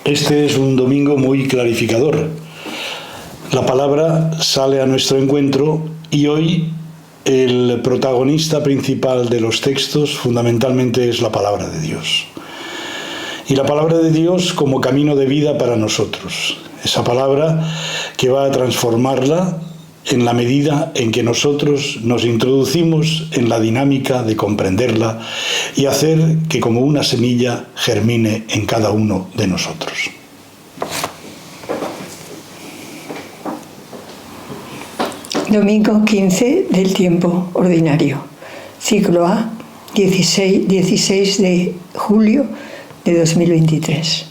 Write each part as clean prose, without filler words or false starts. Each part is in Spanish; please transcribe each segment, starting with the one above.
Este es un domingo muy clarificador. La palabra sale a nuestro encuentro y hoy el protagonista principal de los textos fundamentalmente es la palabra de Dios. Y la palabra de Dios como camino de vida para nosotros. Esa palabra que va a transformarla en la medida en que nosotros nos introducimos en la dinámica de comprenderla y hacer que como una semilla germine en cada uno de nosotros. Domingo 15 del tiempo ordinario, ciclo A, 16 de julio de 2023.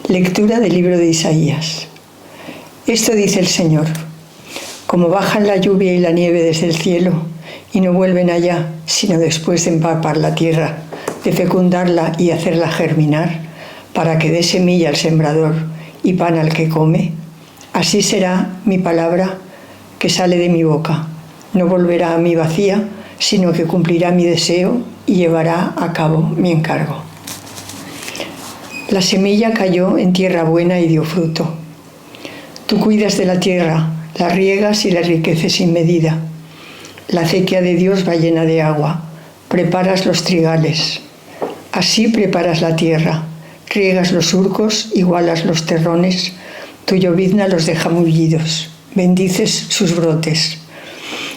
Lectura del libro de Isaías. Esto dice el Señor: como bajan la lluvia y la nieve desde el cielo y no vuelven allá, sino después de empapar la tierra, de fecundarla y hacerla germinar, para que dé semilla al sembrador y pan al que come, así será mi palabra que sale de mi boca. No volverá a mí vacía, sino que cumplirá mi deseo y llevará a cabo mi encargo. La semilla cayó en tierra buena y dio fruto. Tú cuidas de la tierra, la riegas y la enriqueces sin medida. La acequia de Dios va llena de agua. Preparas los trigales. Así preparas la tierra. Riegas los surcos, igualas los terrones. Tu llovizna los deja mullidos. Bendices sus brotes.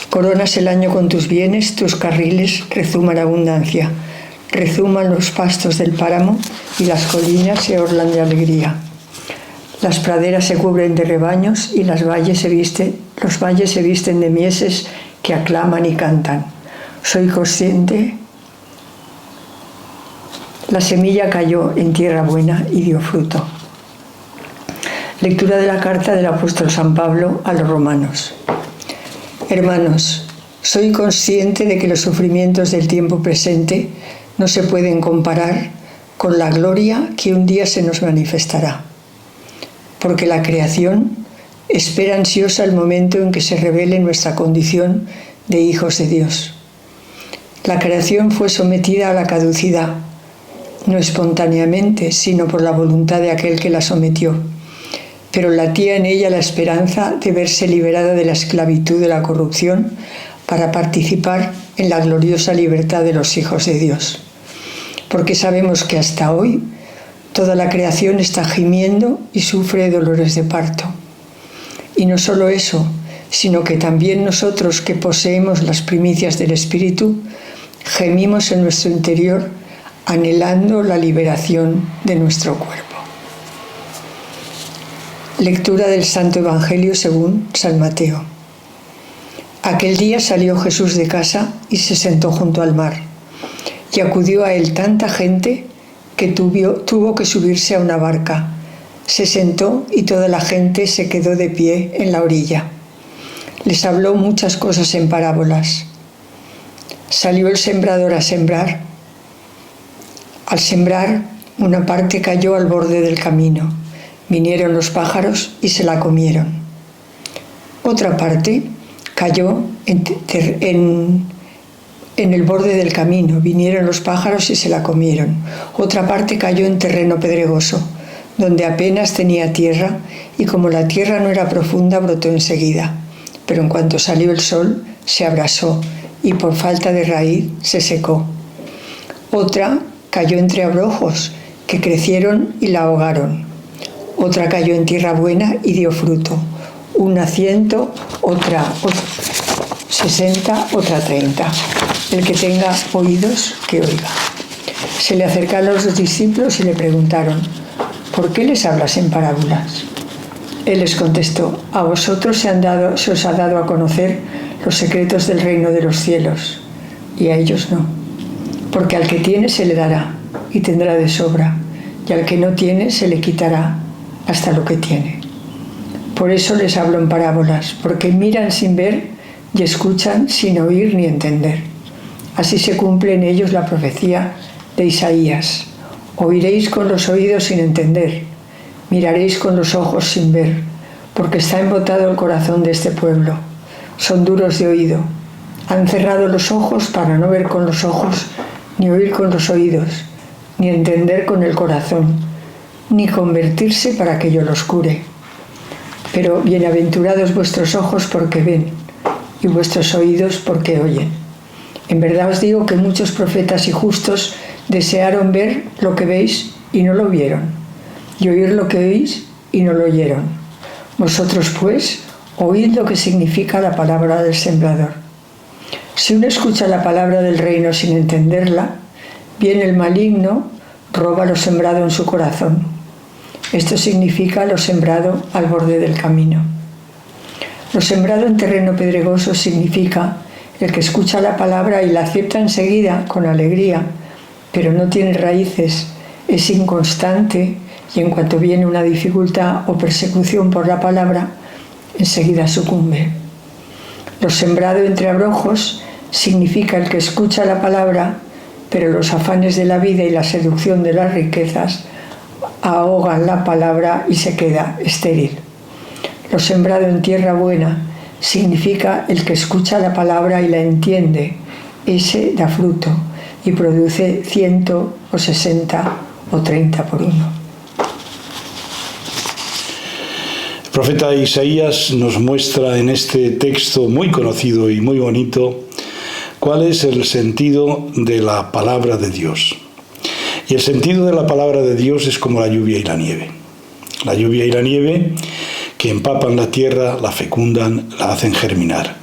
Coronas el año con tus bienes, tus carriles rezuman abundancia. Rezuman los pastos del páramo y las colinas se orlan de alegría. Las praderas se cubren de rebaños y los valles se visten de mieses que aclaman y cantan. Soy consciente. La semilla cayó en tierra buena y dio fruto. Lectura de la carta del apóstol San Pablo a los romanos. Hermanos, soy consciente de que los sufrimientos del tiempo presente no se pueden comparar con la gloria que un día se nos manifestará. Porque la creación espera ansiosa el momento en que se revele nuestra condición de hijos de Dios. La creación fue sometida a la caducidad, no espontáneamente, sino por la voluntad de aquel que la sometió, pero latía en ella la esperanza de verse liberada de la esclavitud de la corrupción para participar en la gloriosa libertad de los hijos de Dios. Porque sabemos que hasta hoy toda la creación está gimiendo y sufre dolores de parto. Y no solo eso, sino que también nosotros que poseemos las primicias del Espíritu, gemimos en nuestro interior anhelando la liberación de nuestro cuerpo. Lectura del Santo Evangelio según San Mateo. Aquel día salió Jesús de casa y se sentó junto al mar. Y acudió a él tanta gente que tuvo que subirse a una barca. Se sentó y toda la gente se quedó de pie en la orilla. Les habló muchas cosas en parábolas. Salió el sembrador a sembrar. Al sembrar, una parte cayó al borde del camino. Vinieron los pájaros y se la comieron. Otra parte cayó en el borde del camino. Vinieron los pájaros y se la comieron. Otra parte cayó en terreno pedregoso, donde apenas tenía tierra, y como la tierra no era profunda, brotó enseguida. Pero en cuanto salió el sol, se abrasó, y por falta de raíz se secó. Otra cayó entre abrojos, que crecieron y la ahogaron. Otra cayó en tierra buena y dio fruto. Una 100, otra 60, otra 30. El que tenga oídos, que oiga. Se le acercaron los discípulos y le preguntaron: ¿por qué les hablas en parábolas? Él les contestó: a vosotros se os ha dado a conocer los secretos del reino de los cielos, y a ellos no. Porque al que tiene se le dará, y tendrá de sobra, y al que no tiene se le quitará hasta lo que tiene. Por eso les hablo en parábolas, porque miran sin ver y escuchan sin oír ni entender. Así se cumple en ellos la profecía de Isaías: oiréis con los oídos sin entender, miraréis con los ojos sin ver, porque está embotado el corazón de este pueblo. Son duros de oído, han cerrado los ojos para no ver con los ojos, ni oír con los oídos, ni entender con el corazón, ni convertirse para que yo los cure. Pero bienaventurados vuestros ojos porque ven, y vuestros oídos porque oyen. En verdad os digo que muchos profetas y justos desearon ver lo que veis y no lo vieron, y oír lo que oís y no lo oyeron. Vosotros, pues, oíd lo que significa la palabra del sembrador. Si uno escucha la palabra del reino sin entenderla, viene el maligno, roba lo sembrado en su corazón. Esto significa lo sembrado al borde del camino. Lo sembrado en terreno pedregoso significa el que escucha la palabra y la acepta enseguida con alegría, pero no tiene raíces, es inconstante y en cuanto viene una dificultad o persecución por la palabra, enseguida sucumbe. Lo sembrado entre abrojos significa el que escucha la palabra, pero los afanes de la vida y la seducción de las riquezas ahogan la palabra y se queda estéril. Lo sembrado en tierra buena significa el que escucha la palabra y la entiende. Ese da fruto y produce 100 o 60 o 30 por uno. El profeta Isaías nos muestra en este texto muy conocido y muy bonito cuál es el sentido de la palabra de Dios. Y el sentido de la palabra de Dios es como la lluvia y la nieve. La lluvia y la nieve que empapan la tierra, la fecundan, la hacen germinar.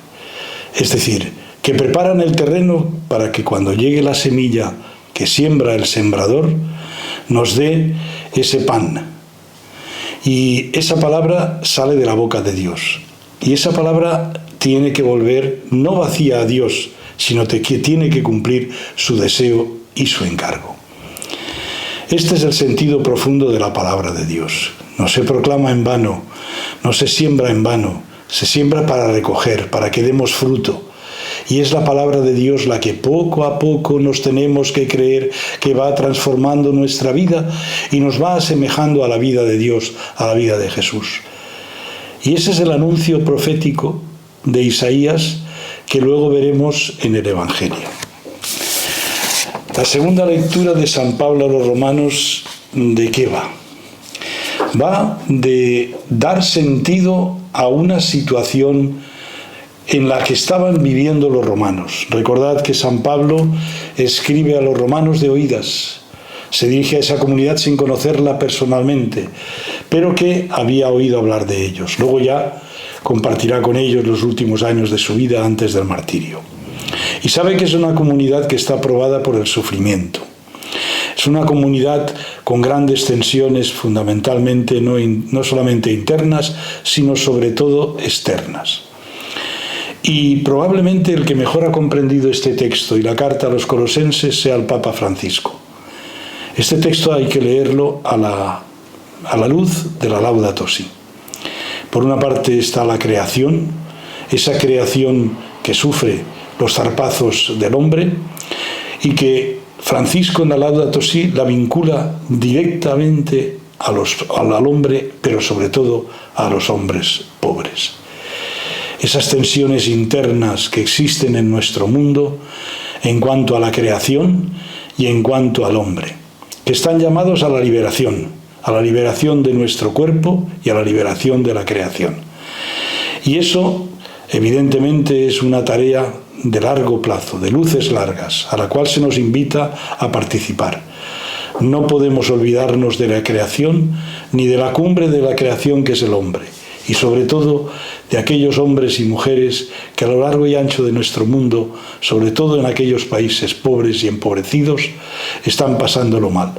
Es decir, que preparan el terreno para que cuando llegue la semilla que siembra el sembrador, nos dé ese pan. Y esa palabra sale de la boca de Dios. Y esa palabra tiene que volver no vacía a Dios, sino que tiene que cumplir su deseo y su encargo. Este es el sentido profundo de la palabra de Dios. No se proclama en vano, no se siembra en vano, se siembra para recoger, para que demos fruto. Y es la palabra de Dios la que poco a poco nos tenemos que creer que va transformando nuestra vida y nos va asemejando a la vida de Dios, a la vida de Jesús. Y ese es el anuncio profético de Isaías que luego veremos en el Evangelio. La segunda lectura de San Pablo a los Romanos, ¿de qué va? Va de dar sentido a una situación en la que estaban viviendo los romanos. Recordad que San Pablo escribe a los romanos de oídas, se dirige a esa comunidad sin conocerla personalmente, pero que había oído hablar de ellos. Luego ya compartirá con ellos los últimos años de su vida antes del martirio. Y sabe que es una comunidad que está probada por el sufrimiento. Es una comunidad con grandes tensiones, fundamentalmente no solamente internas, sino sobre todo externas. Y probablemente el que mejor ha comprendido este texto y la carta a los colosenses sea el Papa Francisco. Este texto hay que leerlo a la luz de la Laudato Si. Por una parte está la creación, esa creación que sufre los zarpazos del hombre y que Francisco en la Laudato Si la vincula directamente al hombre, pero sobre todo a los hombres pobres. Esas tensiones internas que existen en nuestro mundo en cuanto a la creación y en cuanto al hombre, que están llamados a la liberación de nuestro cuerpo y a la liberación de la creación. Y eso, evidentemente, es una tarea de largo plazo, de luces largas, a la cual se nos invita a participar. No podemos olvidarnos de la creación ni de la cumbre de la creación que es el hombre, y sobre todo de aquellos hombres y mujeres que a lo largo y ancho de nuestro mundo, sobre todo en aquellos países pobres y empobrecidos, están pasándolo mal.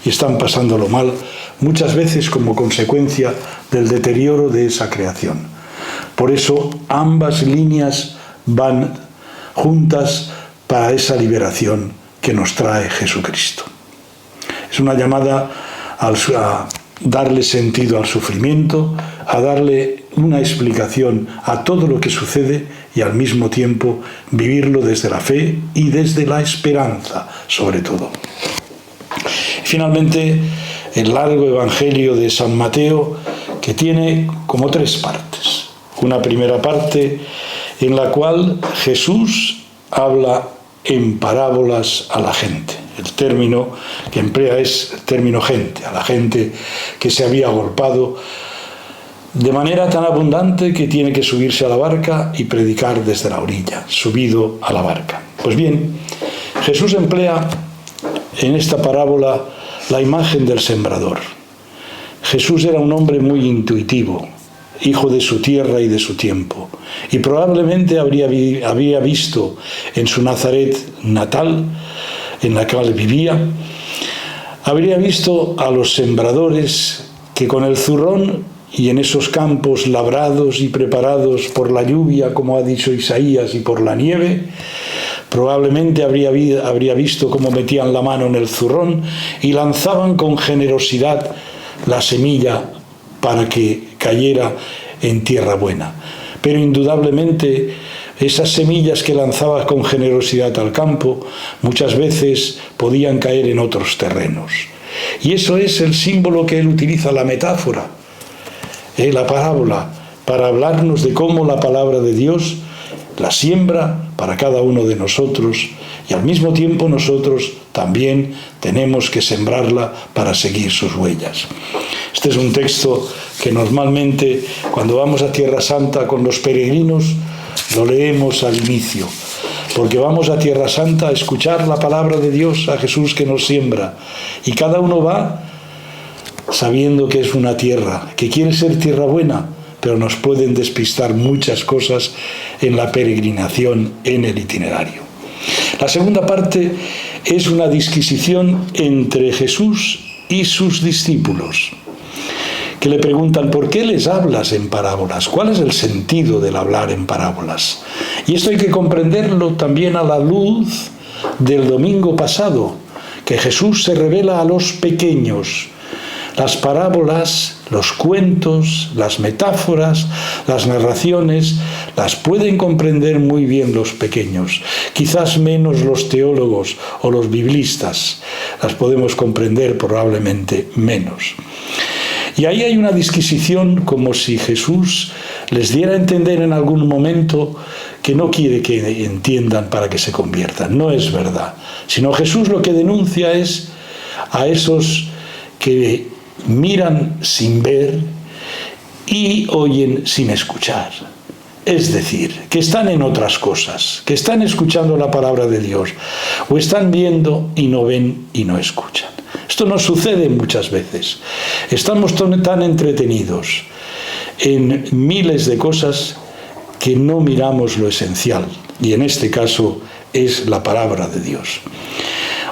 Y están pasándolo mal muchas veces como consecuencia del deterioro de esa creación. Por eso ambas líneas van juntas para esa liberación que nos trae Jesucristo. Es una llamada a darle sentido al sufrimiento, a darle una explicación a todo lo que sucede y al mismo tiempo vivirlo desde la fe y desde la esperanza, sobre todo. Finalmente, el largo Evangelio de San Mateo, que tiene como 3 partes. Una primera parte en la cual Jesús habla en parábolas a la gente. El término que emplea es el término gente, a la gente que se había agolpado de manera tan abundante que tiene que subirse a la barca y predicar desde la orilla, subido a la barca. Pues bien, Jesús emplea en esta parábola la imagen del sembrador. Jesús era un hombre muy intuitivo, hijo de su tierra y de su tiempo, y probablemente había visto en su Nazaret natal, en la cual vivía, habría visto a los sembradores que con el zurrón y en esos campos labrados y preparados por la lluvia, como ha dicho Isaías, y por la nieve, probablemente habría visto cómo metían la mano en el zurrón y lanzaban con generosidad la semilla para que cayera en tierra buena. Pero indudablemente esas semillas que lanzaba con generosidad al campo muchas veces podían caer en otros terrenos. Y eso es el símbolo que él utiliza, la metáfora, la parábola, para hablarnos de cómo la palabra de Dios la siembra para cada uno de nosotros, y al mismo tiempo nosotros también tenemos que sembrarla para seguir sus huellas. Este es un texto que normalmente cuando vamos a Tierra Santa con los peregrinos lo leemos al inicio, porque vamos a Tierra Santa a escuchar la palabra de Dios, a Jesús que nos siembra, y cada uno va sabiendo que es una tierra, que quiere ser tierra buena, pero nos pueden despistar muchas cosas en la peregrinación, en el itinerario. La segunda parte es una disquisición entre Jesús y sus discípulos, que le preguntan: ¿por qué les hablas en parábolas? ¿Cuál es el sentido del hablar en parábolas? Y esto hay que comprenderlo también a la luz del domingo pasado, que Jesús se revela a los pequeños. Las parábolas, los cuentos, las metáforas, las narraciones, las pueden comprender muy bien los pequeños, quizás menos los teólogos o los biblistas, las podemos comprender probablemente menos. Y ahí hay una disquisición, como si Jesús les diera a entender en algún momento que no quiere que entiendan para que se conviertan. No es verdad, sino Jesús lo que denuncia es a esos que miran sin ver y oyen sin escuchar. Es decir, que están en otras cosas, que están escuchando la palabra de Dios, o están viendo y no ven y no escuchan. Esto nos sucede muchas veces. Estamos tan entretenidos en miles de cosas que no miramos lo esencial, y en este caso es la palabra de Dios.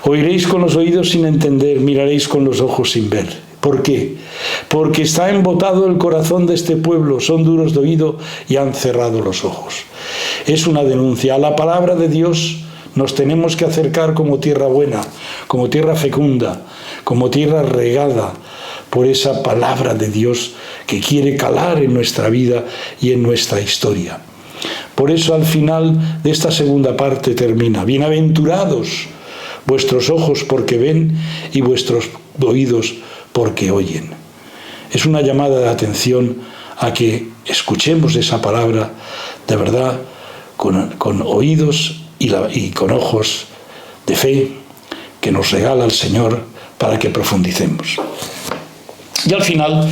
Oiréis con los oídos sin entender, miraréis con los ojos sin ver. ¿Por qué? Porque está embotado el corazón de este pueblo, son duros de oído y han cerrado los ojos. Es una denuncia. A la palabra de Dios nos tenemos que acercar como tierra buena, como tierra fecunda, como tierra regada por esa palabra de Dios que quiere calar en nuestra vida y en nuestra historia. Por eso al final de esta segunda parte termina: bienaventurados vuestros ojos porque ven y vuestros oídos porque oyen. Es una llamada de atención a que escuchemos esa palabra de verdad con oídos y con ojos de fe que nos regala el Señor para que profundicemos. Y al final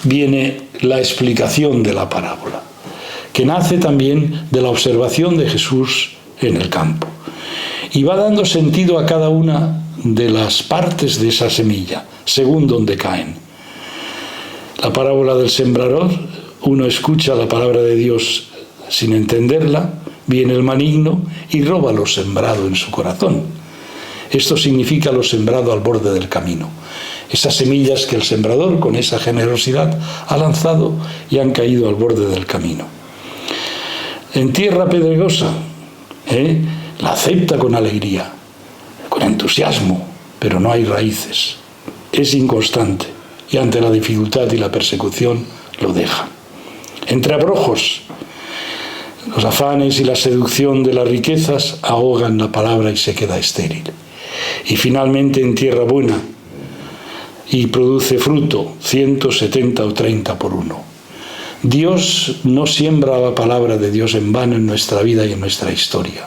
viene la explicación de la parábola, que nace también de la observación de Jesús en el campo, y va dando sentido a cada una de las partes de esa semilla, según donde caen. La parábola del sembrador: uno escucha la palabra de Dios sin entenderla, viene el maligno y roba lo sembrado en su corazón. Esto significa lo sembrado al borde del camino. Esas semillas que el sembrador, con esa generosidad, ha lanzado y han caído al borde del camino. En tierra pedregosa, la acepta con alegría, con entusiasmo, pero no hay raíces. Es inconstante y ante la dificultad y la persecución lo deja. Entre abrojos, los afanes y la seducción de las riquezas ahogan la palabra y se queda estéril. Y finalmente en tierra buena, y produce fruto, 170 o 30 por uno. Dios no siembra la palabra de Dios en vano en nuestra vida y en nuestra historia.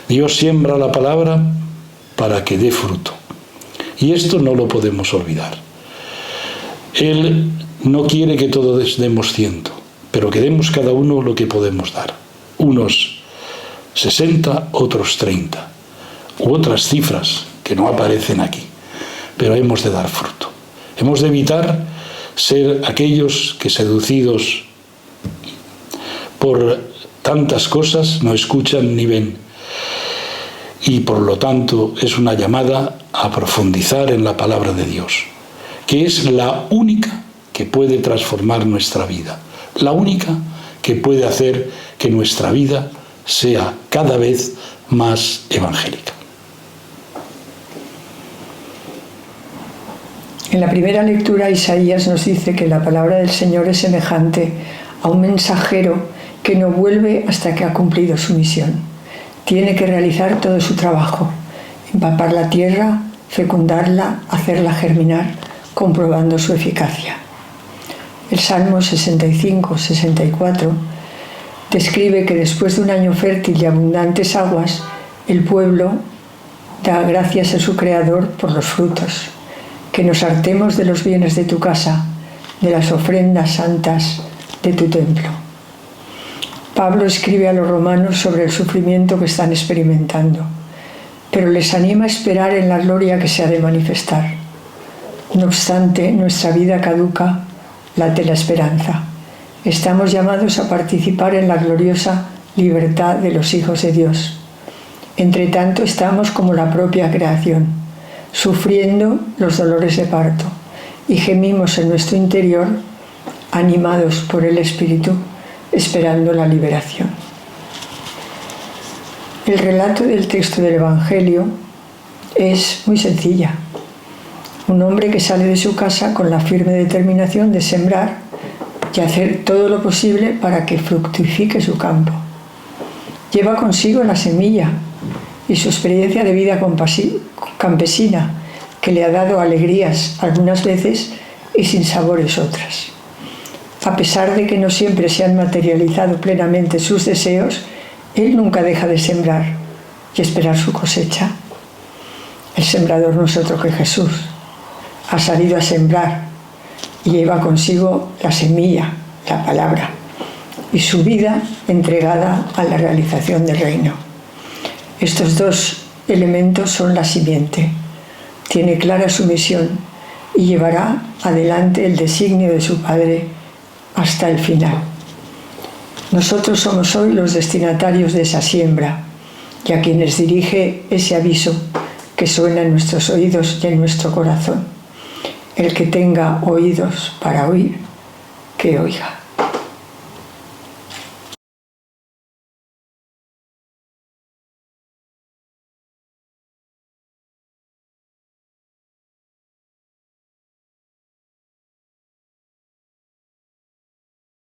Dios siembra la palabra para que dé fruto. Y esto no lo podemos olvidar. Él no quiere que todos demos 100, pero que demos cada uno lo que podemos dar. Unos 60, otros 30, u otras cifras que no aparecen aquí, pero hemos de dar fruto. Hemos de evitar ser aquellos que, seducidos por tantas cosas, no escuchan ni ven. Y por lo tanto es una llamada a profundizar en la palabra de Dios, que es la única que puede transformar nuestra vida, la única que puede hacer que nuestra vida sea cada vez más evangélica. En la primera lectura, Isaías nos dice que la palabra del Señor es semejante a un mensajero que no vuelve hasta que ha cumplido su misión. Tiene que realizar todo su trabajo, empapar la tierra, fecundarla, hacerla germinar, comprobando su eficacia. El Salmo 65-64 describe que después de un año fértil y abundantes aguas, el pueblo da gracias a su Creador por los frutos. Que nos hartemos de los bienes de tu casa, de las ofrendas santas de tu templo. Pablo escribe a los romanos sobre el sufrimiento que están experimentando, pero les anima a esperar en la gloria que se ha de manifestar. No obstante, nuestra vida caduca, late la esperanza. Estamos llamados a participar en la gloriosa libertad de los hijos de Dios. Entre tanto, estamos como la propia creación, sufriendo los dolores de parto, y gemimos en nuestro interior, animados por el Espíritu, esperando la liberación. El relato del texto del Evangelio es muy sencilla. Un hombre que sale de su casa con la firme determinación de sembrar y hacer todo lo posible para que fructifique su campo. Lleva consigo la semilla y su experiencia de vida campesina, que le ha dado alegrías algunas veces y sinsabores otras. A pesar de que no siempre se han materializado plenamente sus deseos, él nunca deja de sembrar y esperar su cosecha. El sembrador no es otro que Jesús. Ha salido a sembrar y lleva consigo la semilla, la palabra, y su vida entregada a la realización del reino. Estos dos elementos son la simiente. Tiene clara su misión y llevará adelante el designio de su Padre hasta el final. Nosotros somos hoy los destinatarios de esa siembra y a quienes dirige ese aviso que suena en nuestros oídos y en nuestro corazón. El que tenga oídos para oír, que oiga.